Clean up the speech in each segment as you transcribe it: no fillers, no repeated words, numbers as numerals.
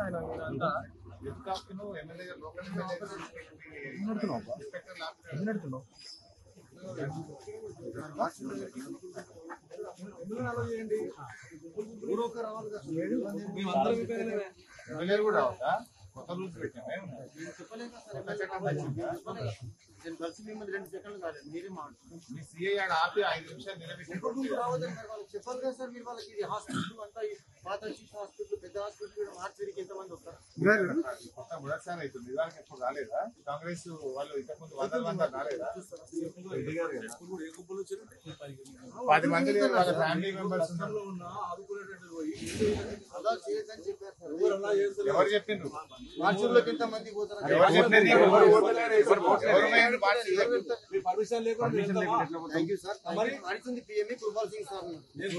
ఆయన అంతా కూడా కొత్త రూల్స్ పెట్టాము నేను కలిసి మిమ్మల్ని 2 సెకండ్లు కాలేదు మీరే మాట్లాడుతున్నారు మీ సీఐ ఆపి 5 నిమిషాలు నిలబెట్టి చెప్పాలి కదా సార్ మీరు వాళ్ళకి ఇది హాస్పిటల్ అంతా పాత హాస్పిటల్ పెద్ద హాస్పిటల్ మార్చేరికి ఎంతమంది వస్తారు కొత్త బుడసారి అవుతుంది ఇవాళకి ఎప్పుడు రాలేదా కాంగ్రెస్ వాళ్ళు ఇంతకుముందు 100 రాలేదా 10 మంది వాళ్ళ ఫ్యామిలీ మెంబర్స్ అలా చేయదని చెప్పారు ఎవరు చెప్పిండ్రు మార్చుల్లోకి ఎంతమంది పోతారు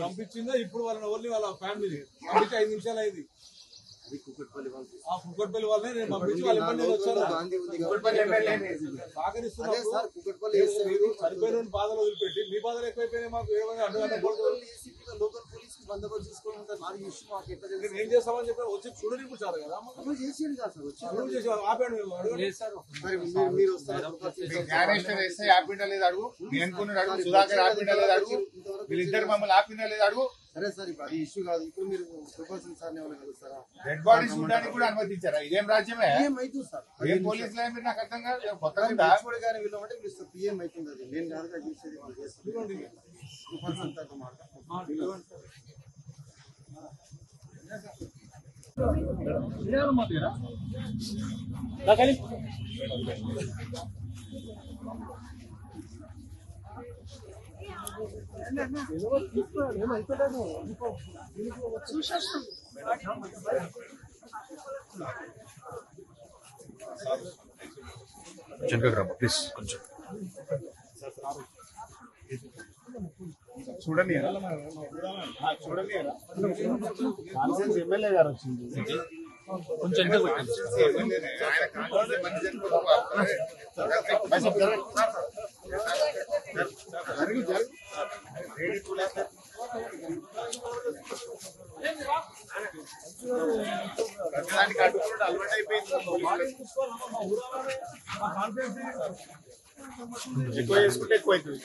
పంపించిందో ఇప్పుడు వాళ్ళని ఓన్లీ వాళ్ళ ఫ్యామిలీ పంపించి 5 నిమిషాలు అయింది కుక్కట్పల్లి వాళ్ళని నేను పంపించి వాళ్ళ చనిపోయిన బాధలు వదిలిపెట్టి మీ బాధలు ఎక్కువైపోయినాయి మాకు ఏం చేస్తామని చెప్పి వచ్చి చూడని కూడా చాలు కదా ఆపాడు అడుగు అడుగు సుధాకర్ ఆపిండా లేదు అడుగు వీళ్ళిద్దరు మమ్మల్ని ఆపిందా లేదు అడుగు సరే సార్ ఇప్పుడు అది ఇష్యూ కాదు ఇప్పుడు మీరు సార్ కలుస్తారా డెడ్ బాడీ చూడడానికి కూడా అనుమతించారా ఇదేం రాజ్యమే ఏమైతుంది సార్ ఏం పోలీసులు ఏమి నాకు అర్థం కాదు కొత్తగా కానీ వీళ్ళమంటే పిలుస్తారు పిఎం అవుతుంది అది నేను కాదుగా చేసేది వాళ్ళు చేస్తారు ప్లీజ్ కొంచెం చూడండి చూడండి ఎమ్మెల్యే గారు వచ్చింది కొంచెం అలవాటు అయిపోయింది ఎక్కువ చేసుకుంటే ఎక్కువ అవుతుంది